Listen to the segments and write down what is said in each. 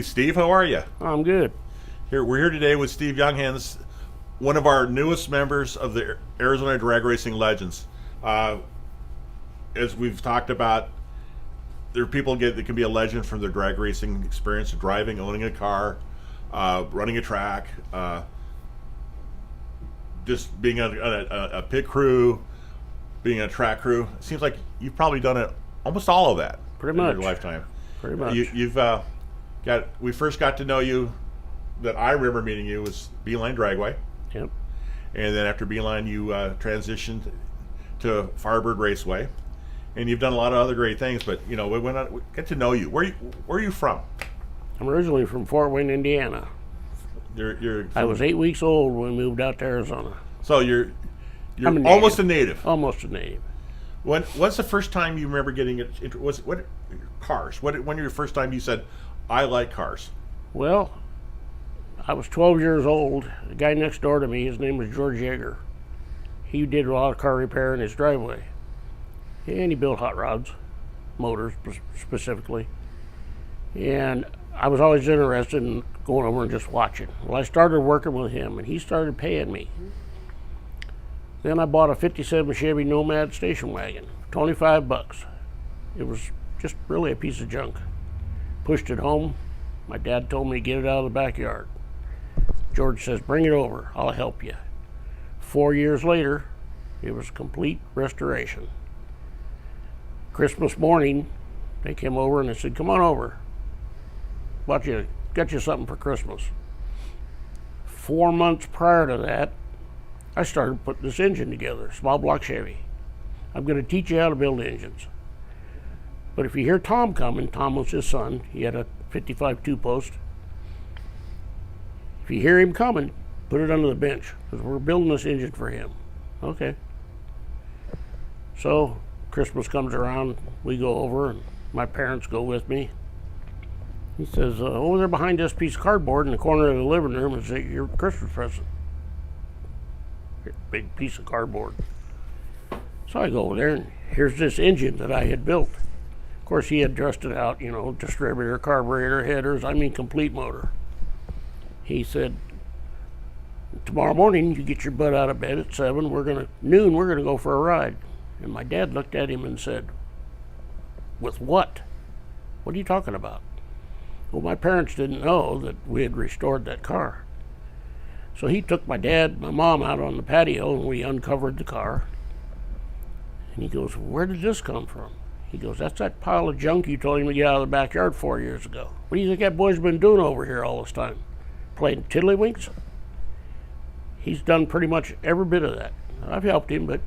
Steve. How are you? I'm good. We're here today with Steve Younghans, one of our newest members of the Arizona Drag Racing Legends. As we've talked about, there are people that can be a legend from their drag racing experience, driving, owning a car, running a track, just being on a pit crew, being a track crew. It seems like you've probably done it, almost all of that, Pretty much. in your lifetime. Pretty much. We first got to know you, that I remember meeting you, was Beeline Dragway. Yep. And then after Beeline, you transitioned to Firebird Raceway. And you've done a lot of other great things, but we get to know you. Where are you from? I'm originally from Fort Wayne, Indiana. I was 8 weeks old when we moved out to Arizona. So you're I'm almost a native. Almost a native. When's the first time you remember getting it? Cars? When your first time you said, "I like cars"? Well, I was 12 years old. The guy next door to me, his name was George Yeager. He did a lot of car repair in his driveway, and he built hot rods, motors specifically. And I was always interested in going over and just watching. Well, I started working with him, and he started paying me. Then I bought a '57 Chevy Nomad station wagon, $25. It was just really a piece of junk. Pushed it home. My dad told me to get it out of the backyard. George says, "Bring it over, I'll help you." 4 years later, it was complete restoration. Christmas morning, they came over and they said, "Come on over. Got you something for Christmas." 4 months prior to that, I started putting this engine together, small block Chevy. I'm going to teach you how to build engines. But if you hear Tom coming, Tom was his son. He had a 55 two-post. If you hear him coming, put it under the bench, because we're building this engine for him. Okay. So Christmas comes around, we go over, and my parents go with me. He says, "Over there behind this piece of cardboard in the corner of the living room is your Christmas present." Big piece of cardboard. So I go over there, and here's this engine that I had built. Of course, he had dressed it out, distributor, carburetor, headers, complete motor. He said, "Tomorrow morning, you get your butt out of bed at 7, noon, we're gonna go for a ride." And my dad looked at him and said, "With what? What are you talking about?" Well, my parents didn't know that we had restored that car. So he took my dad and my mom out on the patio, and we uncovered the car. And he goes, "Where did this come from?" He goes, "That's that pile of junk you told him to get out of the backyard 4 years ago. What do you think that boy's been doing over here all this time? Playing tiddlywinks?" He's done pretty much every bit of that. I've helped him,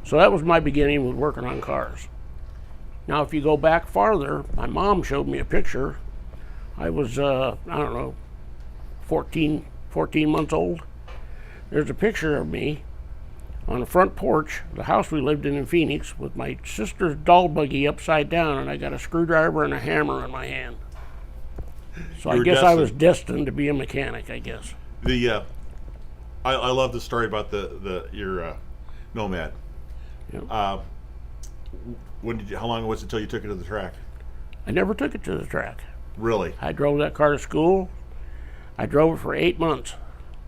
so that was my beginning with working on cars. Now, if you go back farther, my mom showed me a picture. I was, 14 months old. There's a picture of me on the front porch of the house we lived in Phoenix with my sister's doll buggy upside down, and I got a screwdriver and a hammer in my hand. So I guess I was destined to be a mechanic, I guess. I love the story about your Nomad. Yep. How long was it until you took it to the track? I never took it to the track. Really? I drove that car to school. I drove it for 8 months.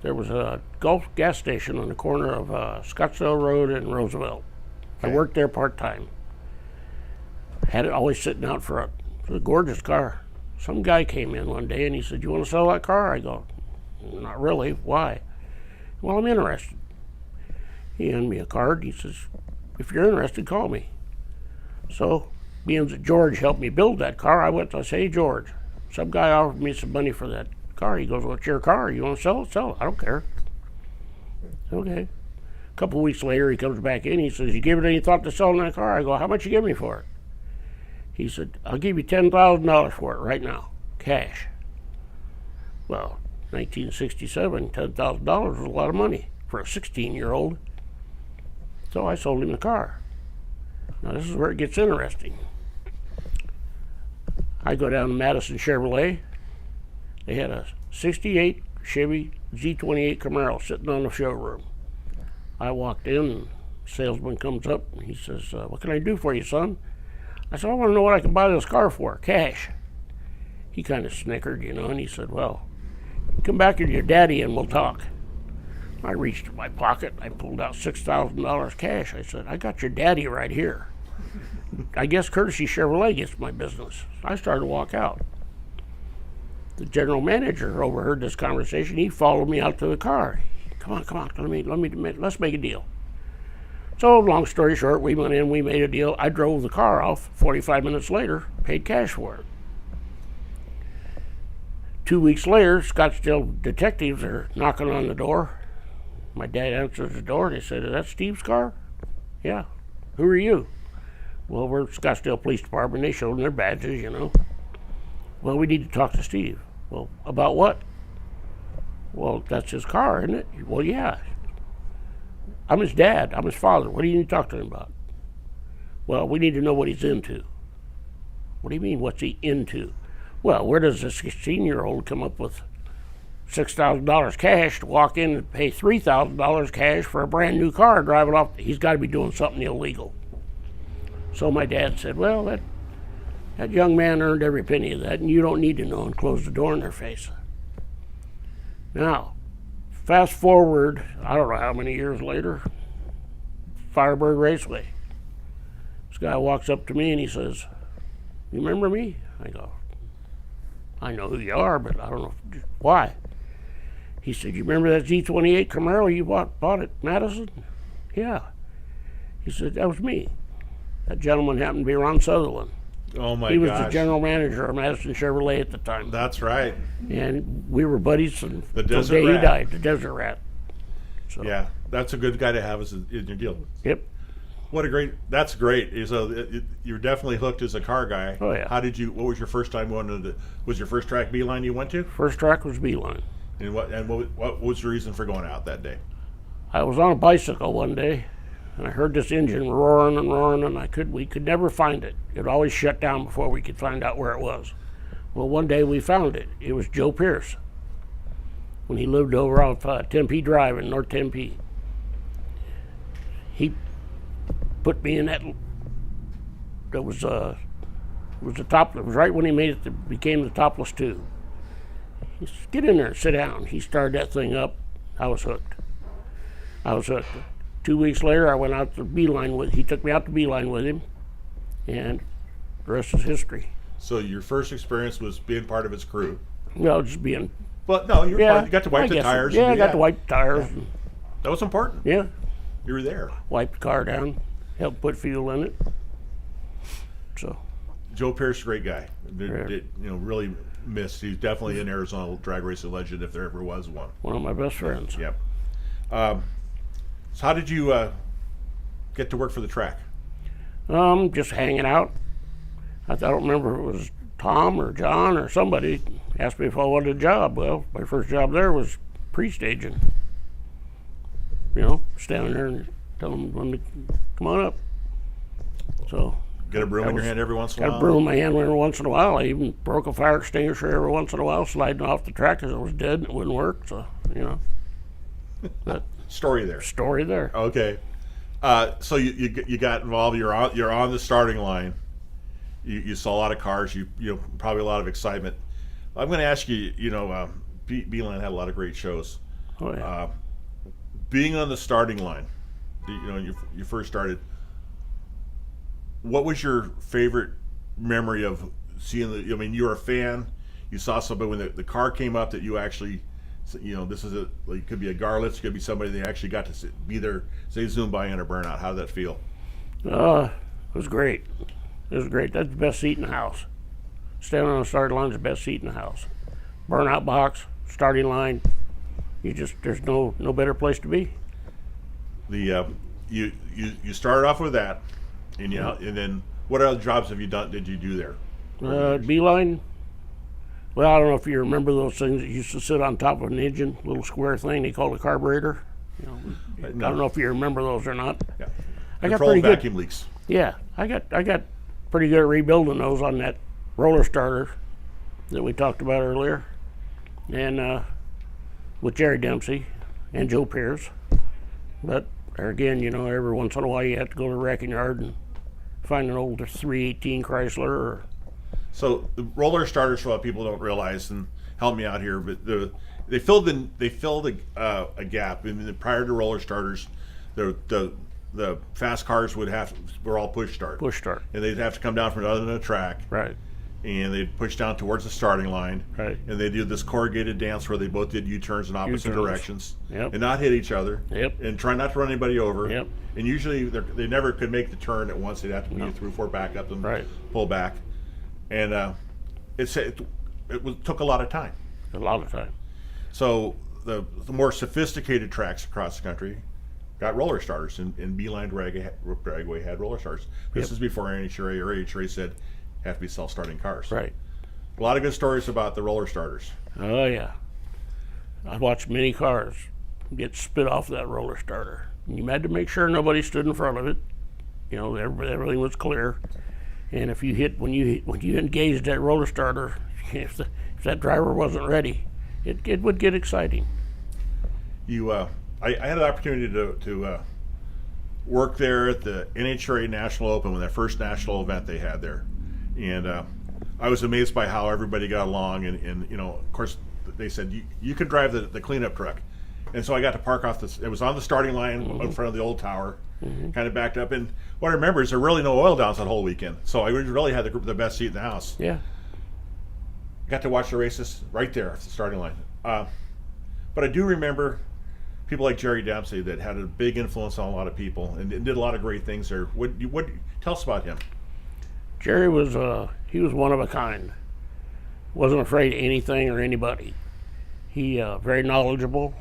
There was a Gulf gas station on the corner of Scottsdale Road and Roosevelt. Okay. I worked there part-time. Had it always sitting out front. It was a gorgeous car. Some guy came in one day and he said, "You want to sell that car?" I go, "Not really. Why?" "Well, I'm interested." He handed me a card. He says, "If you're interested, call me." So, being that George helped me build that car, I went to say, "Hey, George, some guy offered me some money for that car." He goes, "Well, it's your car. You want to sell it? Sell it. I don't care." Okay. A couple of weeks later, he comes back in. He says, "You give it any thought to selling that car?" I go, "How much you give me for it?" He said, "I'll give you $10,000 for it right now, cash." Well, 1967, $10,000 was a lot of money for a 16-year-old. So I sold him the car. Now this is where it gets interesting. I go down to Madison Chevrolet. They had a 68 Chevy Z28 Camaro sitting on the showroom. I walked in, and the salesman comes up, and he says, "What can I do for you, son?" I said, "I want to know what I can buy this car for, cash." He kind of snickered, and he said, well, come back with your daddy and we'll talk. I reached in my pocket. I pulled out $6,000 cash. I said, I got your daddy right here. I guess Courtesy Chevrolet gets my business. I started to walk out. The general manager overheard this conversation. He followed me out to the car. Come on, let's make a deal. So long story short, we went in, we made a deal. I drove the car off. 45 minutes later, paid cash for it. 2 weeks later, Scottsdale detectives are knocking on the door. My dad answers the door and he said, is that Steve's car? Yeah. Who are you? Well, we're Scottsdale Police Department. They showed them their badges, Well, we need to talk to Steve. Well, about what? Well, that's his car, isn't it? Well, yeah. I'm his dad. I'm his father. What do you need to talk to him about? Well, we need to know what he's into. What do you mean, what's he into? Well, where does a 16-year-old come up with $6,000 cash to walk in and pay $3,000 cash for a brand new car and drive it off? He's got to be doing something illegal. So my dad said, well, that young man earned every penny of that, and you don't need to know, and closed the door in their face. Now, fast forward, I don't know how many years later, Firebird Raceway. This guy walks up to me and he says, you remember me? I go, I know who you are, but I don't know why. He said, you remember that Z28 Camaro you bought at Madison? Yeah. He said, that was me. That gentleman happened to be Ron Sutherland. Oh my gosh. He was the general manager of Madison Chevrolet at the time. That's right. And we were buddies until The the Desert day he Rat. died, the Desert Rat. So, Yeah, that's a good guy to have in your deal. Yep. That's great. So you're definitely hooked as a car guy. Oh, yeah. What was your first time going to was your first track Beeline you went to? First track was Beeline. And what was the reason for going out that day? I was on a bicycle one day, and I heard this engine roaring, and we could never find it. It always shut down before we could find out where it was. Well, one day we found it. It was Joe Pierce, when he lived over off Tempe Drive in North Tempe. He put me in that. That was the top. It was right when he became the topless 2. He said, get in there and sit down. He started that thing up. I was hooked. 2 weeks later, I went out to Beeline he took me out to Beeline with him, and the rest is history. So your first experience was being part of his crew. Well, just being. But no, you got to wipe the tires. Yeah, I got to wipe the tires. And, That was important. yeah, You were there. wipe the car down, help put fuel in it. So, Joe Pierce, great guy. Yeah. Really missed. He's definitely an Arizona drag racing legend if there ever was one. one of my best friends. Yep. So how did you get to work for the track? Just hanging out. I don't remember if it was Tom or John or somebody asked me if I wanted a job. Well, my first job there was pre-staging. Standing there and telling them when to come on up. So Get a broom in your hand every once in a got while? a broom in my hand every once in a while. I even broke a fire extinguisher every once in a while, sliding off the track because it was dead and it wouldn't work. So, that Story there. story there. Okay. So you got involved. You're on the starting line. You saw a lot of cars. You probably a lot of excitement. I'm going to ask you. Beeline had a lot of great shows. Oh, yeah. Being on the starting line, you first started. What was your favorite memory of seeing the? I mean, you were a fan. You saw somebody when the car came up that you actually, this is it could be a Garlitz, could be somebody that actually got to be there, say zoom by in a burnout. How did that feel? It was great. It was great. That's the best seat in the house. Standing on the starting line is the best seat in the house. Burnout box, starting line. There's no better place to be. You started off with that, and and then what other jobs did you do there? Beeline. Well, I don't know if you remember those things that used to sit on top of an engine, little square thing they called a carburetor. I don't know if you remember those or not. Yeah. I got Controlled pretty good. vacuum leaks. Yeah, I got pretty good at rebuilding those on that roller starter that we talked about earlier, and with Jerry Dempsey and Joe Pierce. But there again, every once in a while you have to go to the wrecking yard and find an old 318 Chrysler. So the roller starters, for a lot of people don't realize, and help me out here, but they filled a gap. Prior to roller starters, the fast cars were all push start. Push start. And they'd have to come down from another end of the track. Right. And they'd push down towards the starting line. Right. And they do this corrugated dance where they both did U-turns in opposite directions. Yep. And not hit each other. Yep. And try not to run anybody over. Yep. And usually they never could make the turn at once. They'd have to be 3 or 4 back up and Right. pull back. And it took a lot of time. A lot of time. So the more sophisticated tracks across the country got roller starters, and Beeline Dragway had roller starters. This is before NHRA or AHRA said have to be self-starting cars. Right. A lot of good stories about the roller starters. Oh yeah. I watched many cars get spit off that roller starter. You had to make sure nobody stood in front of it. You know, everything was clear. And if you hit when you engaged that roller starter, if that driver wasn't ready, it would get exciting. I had an opportunity to work there at the NHRA National Open when that first national event they had there, and I was amazed by how everybody got along. And of course, they said you could drive the cleanup truck, and so I got to park off this. It was on the starting line in front of the old tower, kind of backed up. And what I remember is there really no oil downs that whole weekend, so I really had the best seat in the house. Yeah. Got to watch the races right there at the starting line. But I do remember people like Jerry Dempsey that had a big influence on a lot of people and did a lot of great things there. What tell us about him? Jerry was he was one of a kind. Wasn't afraid of anything or anybody. He very knowledgeable.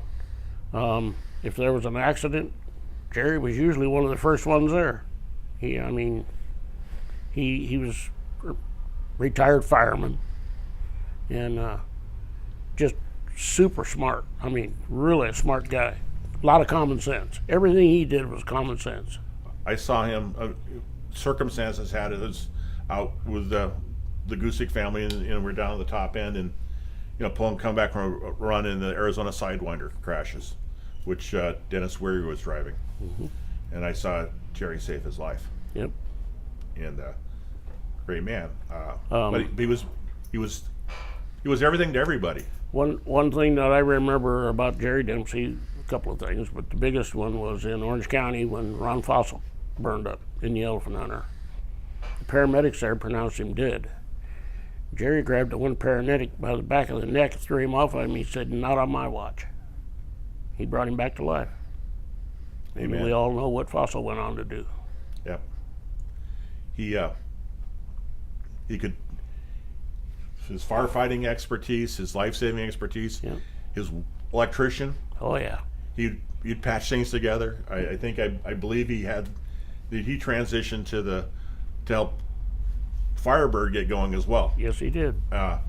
If there was an accident, Jerry was usually one of the first ones there. He was a retired fireman, and just super smart. I mean, really a smart guy. A lot of common sense. Everything he did was common sense. I saw him. Circumstances had us out with the Gusick family, and we're down at the top end, and pulling come back from a run, in the Arizona Sidewinder crashes, which Dennis Weary was driving, and I saw Jerry save his life. Yep. And great man. But he was everything to everybody. One thing that I remember about Jerry Dempsey, a couple of things, but the biggest one was in Orange County when Ron Fossil burned up in the Elephant Hunter. The paramedics there pronounced him dead. Jerry grabbed the one paramedic by the back of the neck, threw him off of him. He said, "Not on my watch." He brought him back to life. Amen. And we all know what Fossil went on to do. Yep. He could, his firefighting expertise, his life-saving expertise, Yep. his electrician. Oh yeah. He'd patch things together. I believe he transitioned to help Firebird get going as well. Yes, he did. I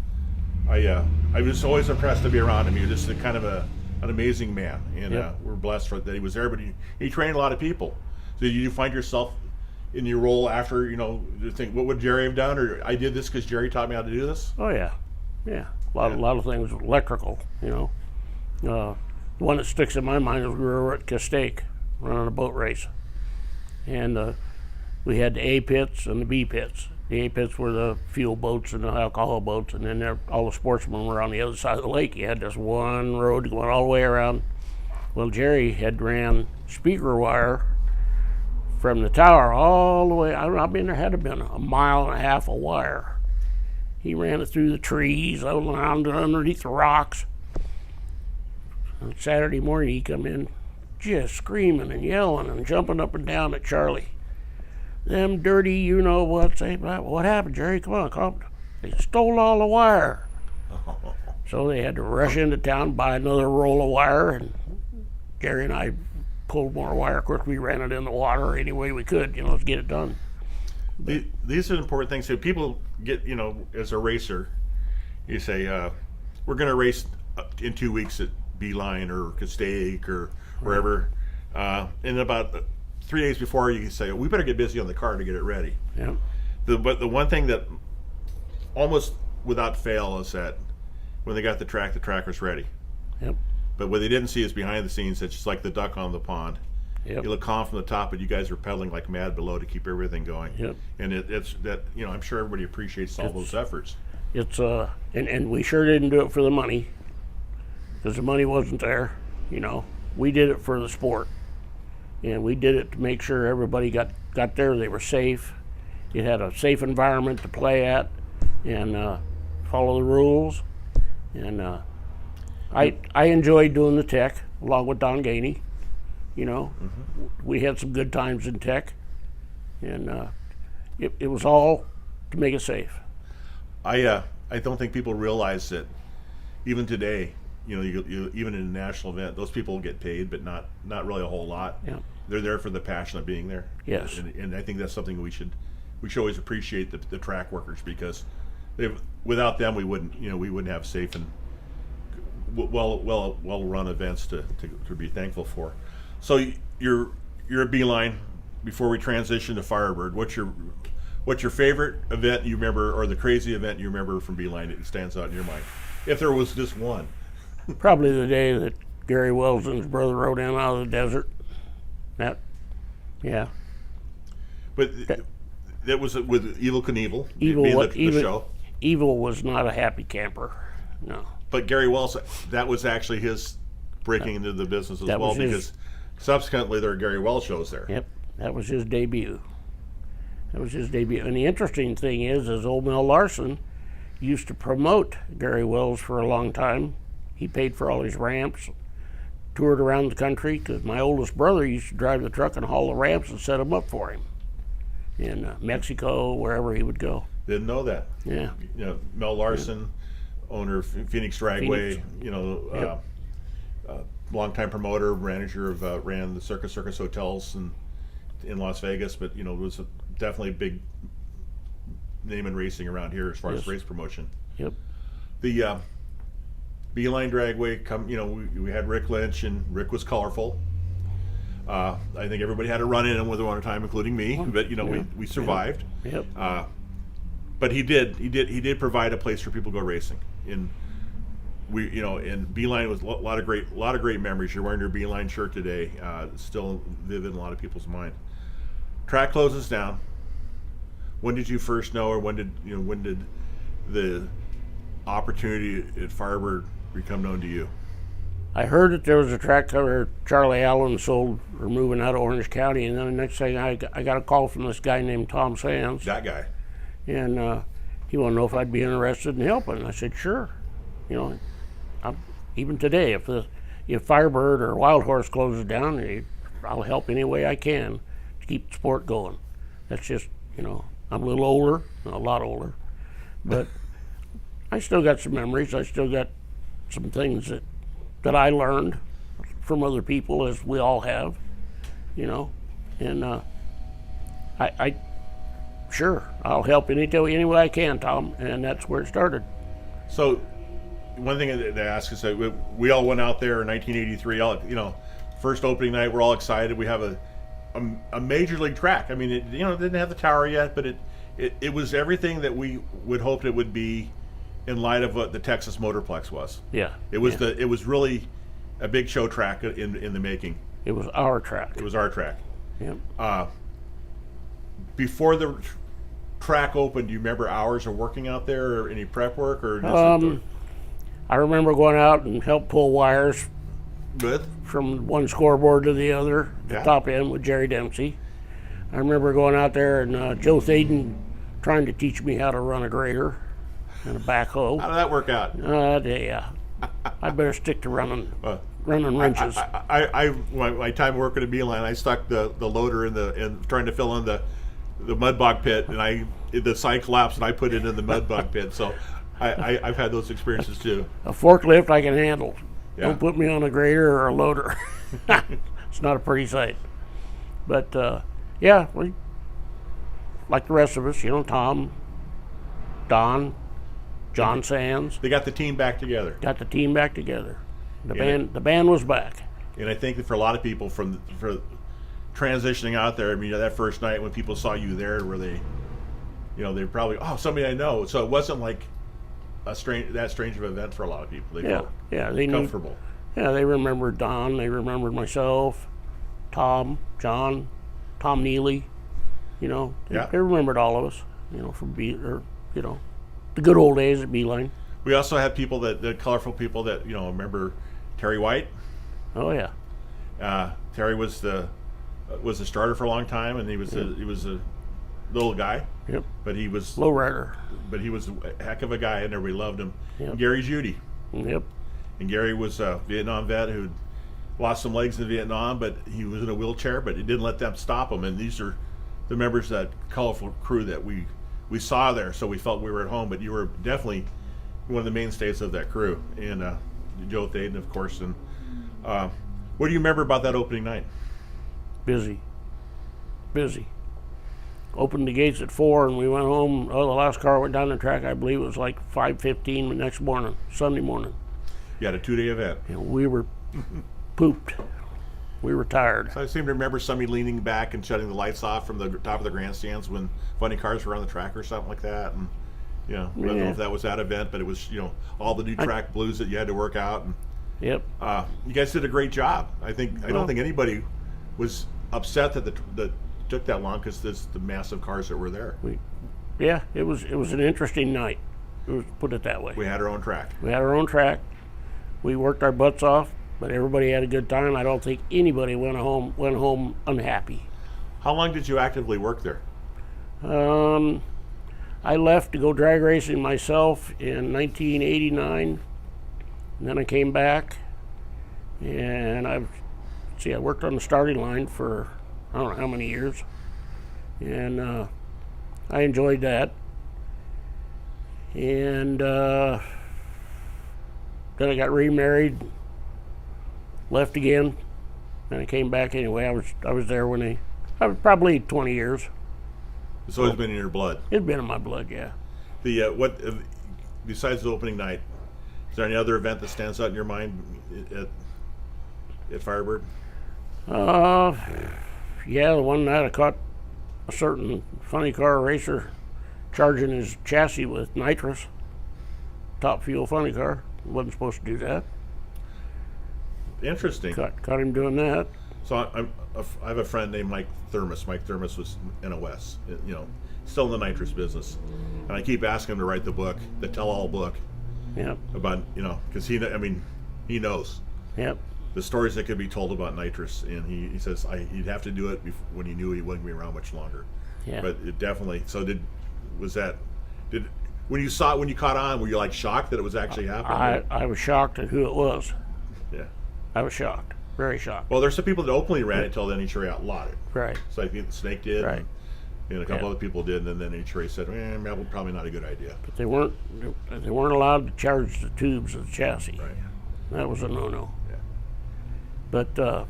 was always impressed to be around him. He was just kind of an amazing man, and Yep. we're blessed that he was there. But he trained a lot of people. So did you find yourself in your role after, you think, what would Jerry have done, or I did this because Jerry taught me how to do this? Oh yeah, yeah. A lot of things electrical. The one that sticks in my mind is we were at Castaic running a boat race, and we had the A pits and the B pits. The A pits were the fuel boats and the alcohol boats, and then all the sportsmen were on the other side of the lake. You had this one road going all the way around. Well, Jerry had ran speaker wire from the tower all the way. I mean, there had to have been a mile and a half of wire. He ran it through the trees, around underneath the rocks. On Saturday morning, he come in just screaming and yelling and jumping up and down at Charlie. Them dirty, what? Say, what happened, Jerry? Come on. They stole all the wire. So they had to rush into town, buy another roll of wire, and Jerry and I pulled more wire. Of course, we ran it in the water any way we could, to get it done. These are important things. So people get, as a racer, you say, we're going to race in 2 weeks at Beeline or Castaic or wherever. And about 3 days before, you can say, we better get busy on the car to get it ready. Yeah. But the one thing that almost without fail is that when they got the track was ready. Yep. But what they didn't see is behind the scenes. It's just like the duck on the pond. Yep. You look calm from the top, but you guys are pedaling like mad below to keep everything going. Yep. And it's that, I'm sure everybody appreciates all those efforts. It's and we sure didn't do it for the money, because the money wasn't there. We did it for the sport, and we did it to make sure everybody got there. They were safe. It had a safe environment to play at, and follow the rules. And I enjoyed doing the tech along with Don Gainey. We had some good times in tech, and it was all to make it safe. I don't think people realize that even today, even in a national event, those people get paid, but not really a whole lot. Yeah. They're there for the passion of being there. Yes. And I think that's something we should always appreciate the track workers, because without them we wouldn't have safe and well run events to be thankful for. So you're at Beeline. Before we transition to Firebird, what's your favorite event you remember, or the crazy event you remember from Beeline that stands out in your mind, if there was just one? Probably the day that Gary Wells and his brother rode in out of the desert. Yeah. But that was with Evil Knievel Evil, being what, the show. Evil was not a happy camper. No. But Gary Wells, that was actually his breaking into the business as well, because subsequently there are Gary Wells shows there. Yep, that was his debut. And the interesting thing is old Mel Larson used to promote Gary Wells for a long time. He paid for all his ramps, toured around the country, because my oldest brother used to drive the truck and haul the ramps and set them up for him in Mexico, wherever he would go. Didn't know that. Yeah. Mel Larson, owner of Phoenix Dragway, Yep. Longtime promoter, manager of ran the Circus hotels in Las Vegas, but was definitely a big name in racing around here as far as race promotion. Yep. The Beeline Dragway, we had Rick Lynch, and Rick was colorful. I think everybody had a run in him with him one time, including me. But we survived. Yep. But he did provide a place for people to go racing. And Beeline was a lot of great memories. You're wearing your Beeline shirt today. Still vivid in a lot of people's mind. Track closes down. When did you first know, or when did the opportunity at Firebird become known to you? I heard that there was a track cover Charlie Allen sold or moving out of Orange County, and then the next thing I got a call from this guy named Tom Sands. That guy. And he wanted to know if I'd be interested in helping. I said, sure. Even today, if Firebird or Wild Horse closes down, I'll help any way I can to keep the sport going. That's just, I'm a little older, a lot older, but I still got some memories. I still got some things that I learned from other people, as we all have, and I sure, I'll help any way I can, Tom, and that's where it started. So, one thing to ask is that we all went out there in 1983. First opening night, we're all excited. We have a major league track. I mean, it didn't have the tower yet, but it was everything that we would hoped it would be in light of what the Texas Motorplex was. Yeah, it was really a big show track in the making. It was our track. It was our track. Yep. Before the track opened, do you remember hours of working out there, or any prep work, or I remember going out and help pull wires good from one scoreboard to the other, the top end with Jerry Dempsey. I remember going out there and Joe Thaden trying to teach me how to run a grader and a backhoe. How did that work out? Yeah. I'd better stick to running wrenches. My time working at Beeline, I stuck the loader in trying to fill in the mud bog pit, and the side collapsed, and I put it in the mud bog pit. So I've had those experiences too. A forklift I can handle. Yeah. Don't put me on a grader or a loader. It's not a pretty sight. But we, like the rest of us, Tom, Don, John Sands. They got the team back together. The band was back. And I think that for a lot of people, for transitioning out there, I mean, that first night when people saw you there, where they probably, somebody I know. So it wasn't like that strange of an event for a lot of people. They felt they comfortable. They remembered Don. They remembered myself, Tom, John, Tom Neely. You know, Yeah. they remembered all of us. You know, from the good old days at Beeline. We also had people the colorful people that remember Terry White. Oh yeah. Terry was the starter for a long time, and he was a little guy. Yep. But he was Lowrider. But he was a heck of a guy, and everybody loved him. Yep. And Gary Judy. Yep. And Gary was a Vietnam vet who lost some legs in Vietnam, but he was in a wheelchair, but it didn't let them stop him. And these are the members of that colorful crew that we saw there, so we felt we were at home. But you were definitely one of the mainstays of that crew. And Joe Thaden, of course. And what do you remember about that opening night? Busy. Opened the gates at 4, and we went home. Oh, the last car went down the track. I believe it was like 5:15 the next morning, Sunday morning. You had a 2-day event. And we were pooped. We were tired. So I seem to remember somebody leaning back and shutting the lights off from the top of the grandstands when funny cars were on the track or something like that. And I don't know if that was that event, but it was all the new track blues that you had to work out. And Yep. you guys did a great job. I don't think anybody was upset that took that long because there's the massive cars that were there. It was an interesting night. Put it that way. We had our own track. We worked our butts off, but everybody had a good time. I don't think anybody went home unhappy. How long did you actively work there? I left to go drag racing myself in 1989, and then I came back, and I worked on the starting line for I don't know how many years, and I enjoyed that. And then I got remarried, left again, and I came back anyway. I was there when I was probably 20 years. It's always been in your blood. It's been in my blood, yeah. Besides the opening night, is there any other event that stands out in your mind at Firebird? Yeah, the one night I caught a certain funny car racer charging his chassis with nitrous. Top fuel funny car. Wasn't supposed to do that. Interesting. Caught him doing that. So I have a friend named Mike Thermos. Mike Thermos was NOS, still in the nitrous business. And I keep asking him to write the book, the tell-all book. Yep. About, because he knows. Yep. The stories that could be told about nitrous, and he says he'd have to do it when he knew he wouldn't be around much longer. Yeah. But it definitely. So when you caught on, were you like shocked that it was actually happening? I was shocked at who it was. Yeah. I was shocked, very shocked. Well, there's some people that openly ran it until then NHRA outlawed it. Right. So I think the Snake did. Right. And a couple other people did, and then NHRA said, probably not a good idea. But they weren't allowed to charge the tubes of the chassis. Right. That was a no-no. Yeah. But the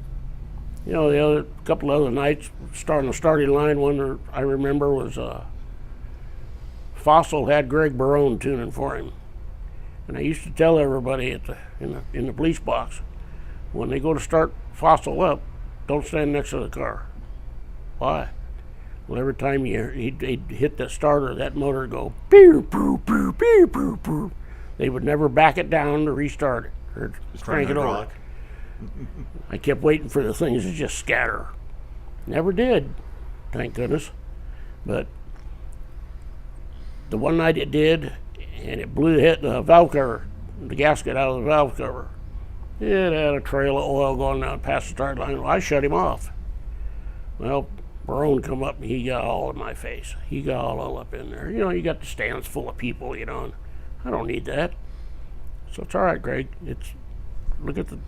other couple other nights, starting the starting line, one I remember was Fossil had Greg Barone tuning for him, and I used to tell everybody in the police box, when they go to start Fossil up, don't stand next to the car. Why? Well, every time he'd hit the starter, that motor would go pew pew pew pew pew pew. They would never back it down to restart it or crank it over. I kept waiting for the things to just scatter. Never did, thank goodness. But the one night it did, and it hit the valve cover, the gasket out of the valve cover. It had a trail of oil going down past the start line. Well, I shut him off. Well, Barone come up and he got all in my face. He got all up in there. You got the stands full of people, and I don't need that. So it's all right, Greg. Look at the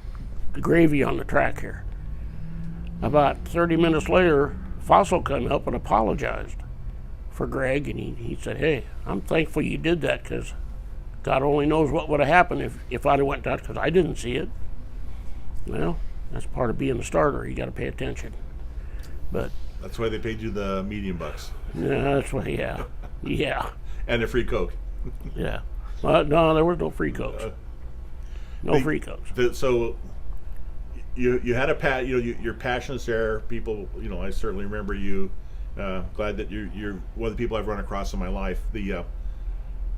gravy on the track here. About 30 minutes later, Fossil came up and apologized for Greg, and he said, "Hey, I'm thankful you did that, because God only knows what would have happened if I'd have went down, because I didn't see it." Well, that's part of being a starter. You got to pay attention. But that's why they paid you the medium bucks. Yeah, that's why. Yeah. And a free Coke. Yeah. No, there was no free Cokes. Free Cokes. So you had your passion's there. People, I certainly remember you. Glad that you're one of the people I've run across in my life.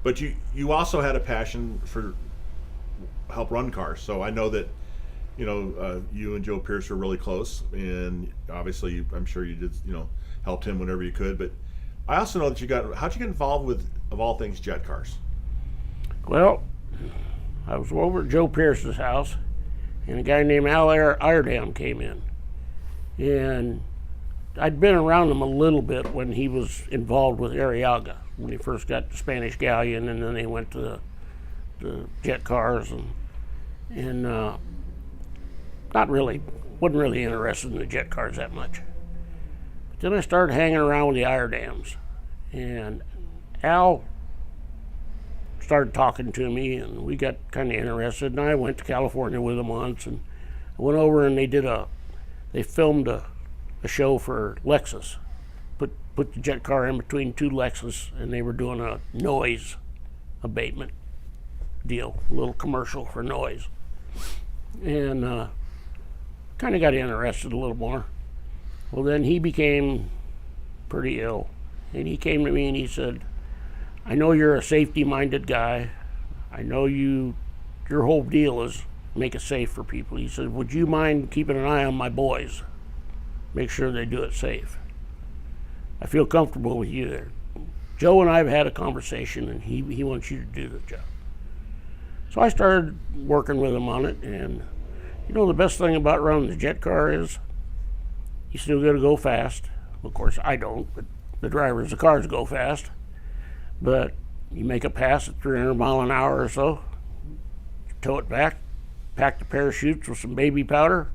But you also had a passion for help run cars. So I know that you and Joe Pierce were really close, and obviously, I'm sure you did, helped him whenever you could. But I also know that how'd you get involved with, of all things, jet cars? Well, I was over at Joe Pierce's house, and a guy named Al Iredam came in. And I'd been around him a little bit when he was involved with Arriaga, when he first got the Spanish galleon, and then they went to the jet cars, and wasn't really interested in the jet cars that much. But then I started hanging around with the Iredams, and Al started talking to me, and we got kind of interested, and I went to California with him once, and I went over and they filmed a show for Lexus, put the jet car in between two Lexus, and they were doing a noise abatement deal, a little commercial for noise, and kind of got interested a little more. Well, then he became pretty ill, and he came to me and he said, I know you're a safety-minded guy. I know your whole deal is make it safe for people. He said, would you mind keeping an eye on my boys? Make sure they do it safe. I feel comfortable with you there. Joe and I have had a conversation, and he wants you to do the job. So I started working with him on it, and the best thing about running the jet car is you still got to go fast. Of course, I don't, but the drivers of the cars go fast. But you make a pass at 300 mile an hour or so, tow it back, pack the parachutes with some baby powder,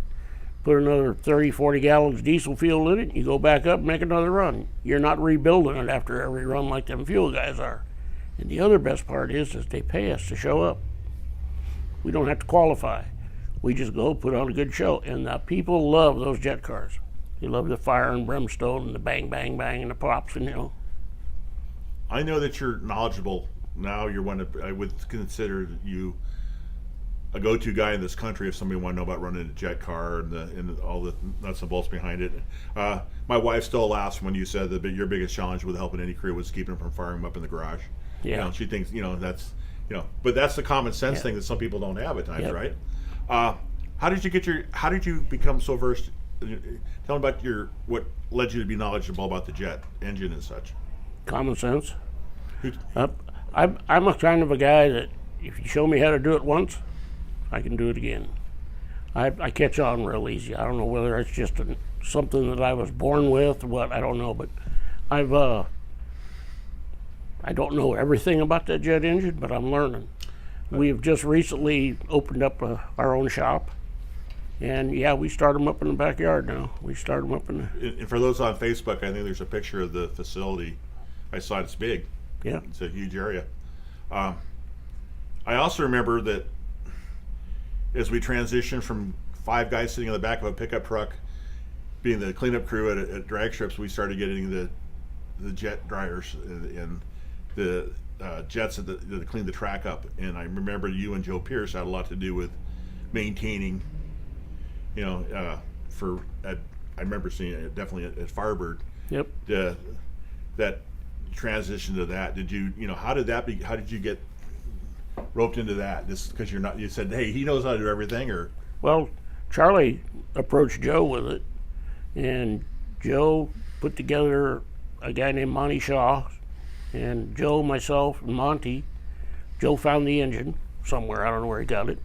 put another 30, 40 gallons diesel fuel in it, and you go back up and make another run. You're not rebuilding it after every run like them fuel guys are. And the other best part is they pay us to show up. We don't have to qualify. We just go put on a good show. And the people love those jet cars. They love the fire and brimstone and the bang, bang, bang and the pops, and I know that you're knowledgeable now. I would consider you a go-to guy in this country if somebody wanted to know about running a jet car and all the nuts and bolts behind it. My wife still laughs when you said that your biggest challenge with helping any crew was keeping them from firing them up in the garage. Yeah. She thinks that's but that's the common sense thing that some people don't have at times, right? How did you become so versed? Tell me about what led you to be knowledgeable about the jet engine and such. Common sense. I'm a kind of a guy that if you show me how to do it once, I can do it again. I catch on real easy. I don't know whether it's just something that I was born with or what, I don't know, but I don't know everything about that jet engine, but I'm learning. We've just recently opened up our own shop, and we start them up in the backyard now. We start them up And for those on Facebook, I think there's a picture of the facility. I saw it's big. Yeah. It's a huge area. I also remember that as we transitioned from 5 guys sitting in the back of a pickup truck, being the cleanup crew at drag strips, we started getting the jet dryers and the jets that cleaned the track up. And I remember you and Joe Pierce had a lot to do with maintaining, I remember seeing it definitely at Firebird. Yep. That transition to that, did you how did you get roped into that? Just because you said, hey, he knows how to do everything? Or well, Charlie approached Joe with it, and Joe put together a guy named Monty Shaw, and Joe, myself, and Monty. Joe found the engine somewhere, I don't know where he got it,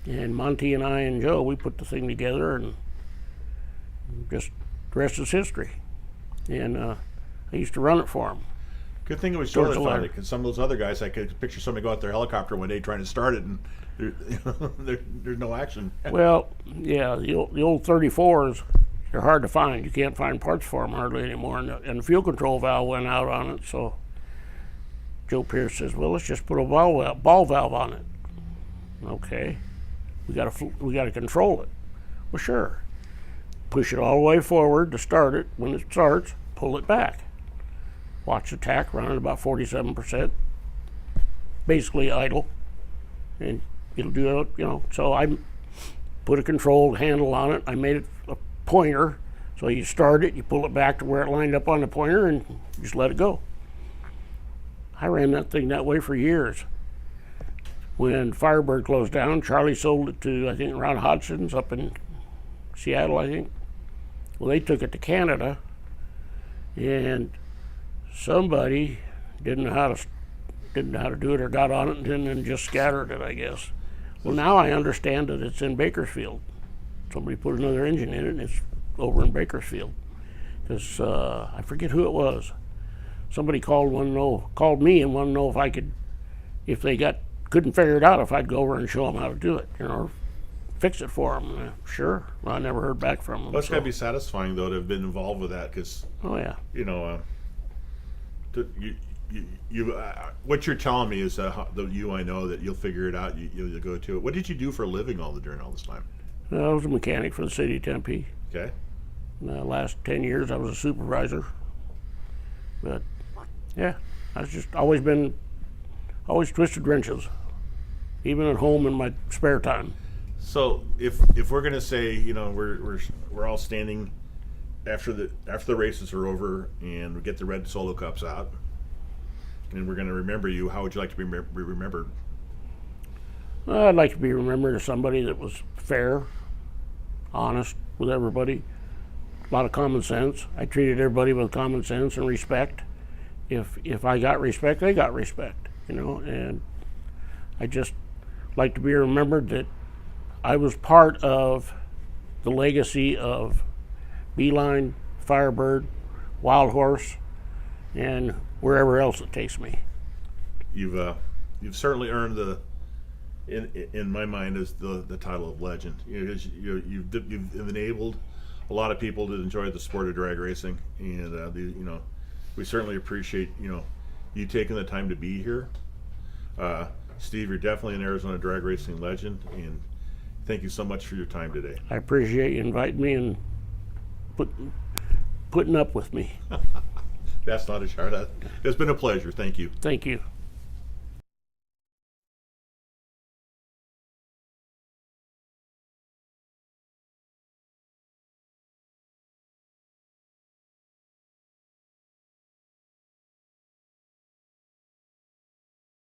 and Monty and I and Joe, we put the thing together, and just the rest is history. And I used to run it for him. Good thing it was Joe that found it, because some of those other guys, I could picture somebody go out their helicopter one day trying to start it, and there's no action. Well, yeah, the old 34s, they're hard to find. You can't find parts for them hardly anymore, and the fuel control valve went out on it, so Joe Pierce says, well, let's just put a ball valve on it. Okay, we got to control it. Well, sure. Push it all the way forward to start it. When it starts, pull it back. Watch the tach run at about 47%, basically idle, and it'll do it, So I put a controlled handle on it. I made it a pointer, so you start it, you pull it back to where it lined up on the pointer, and just let it go. I ran that thing that way for years. when Firebird closed down, Charlie sold it to, I think, Ron Hodgson's up in Seattle, I think. Well, they took it to Canada, and somebody didn't know how to do it, or got on it and then just scattered it, I guess. Well, now I understand that it's in Bakersfield. Somebody put another engine in it, and it's over in Bakersfield. Because I forget who it was. Somebody called me and wanted to know if they couldn't figure it out, if I'd go over and show them how to do it, or fix it for them. Sure. Well, I never heard back from them. That's gotta be satisfying though to have been involved with that, because oh yeah, what you're telling me is the you I know that you'll figure it out. You'll go to it. What did you do for a living during all this time? I was a mechanic for the city of Tempe. Okay. The last 10 years I was a supervisor. But yeah, I've just always twisted wrenches, even at home in my spare time. So if we're gonna say we're all standing after the races are over and we get the red Solo Cups out and we're gonna remember you, how would you like to be remembered? I'd like to be remembered as somebody that was fair, honest with everybody, a lot of common sense. I treated everybody with common sense and respect. If I got respect, they got respect, and I just like to be remembered that I was part of the legacy of Beeline, Firebird, Wild Horse, and wherever else it takes me. You've certainly earned in my mind, is the title of legend. You've enabled a lot of people to enjoy the sport of drag racing, and we certainly appreciate you taking the time to be here. Steve, you're definitely an Arizona drag racing legend, and thank you so much for your time today. I appreciate you inviting me and putting up with me. That's not a shout out. It's been a pleasure. Thank you. Thank you.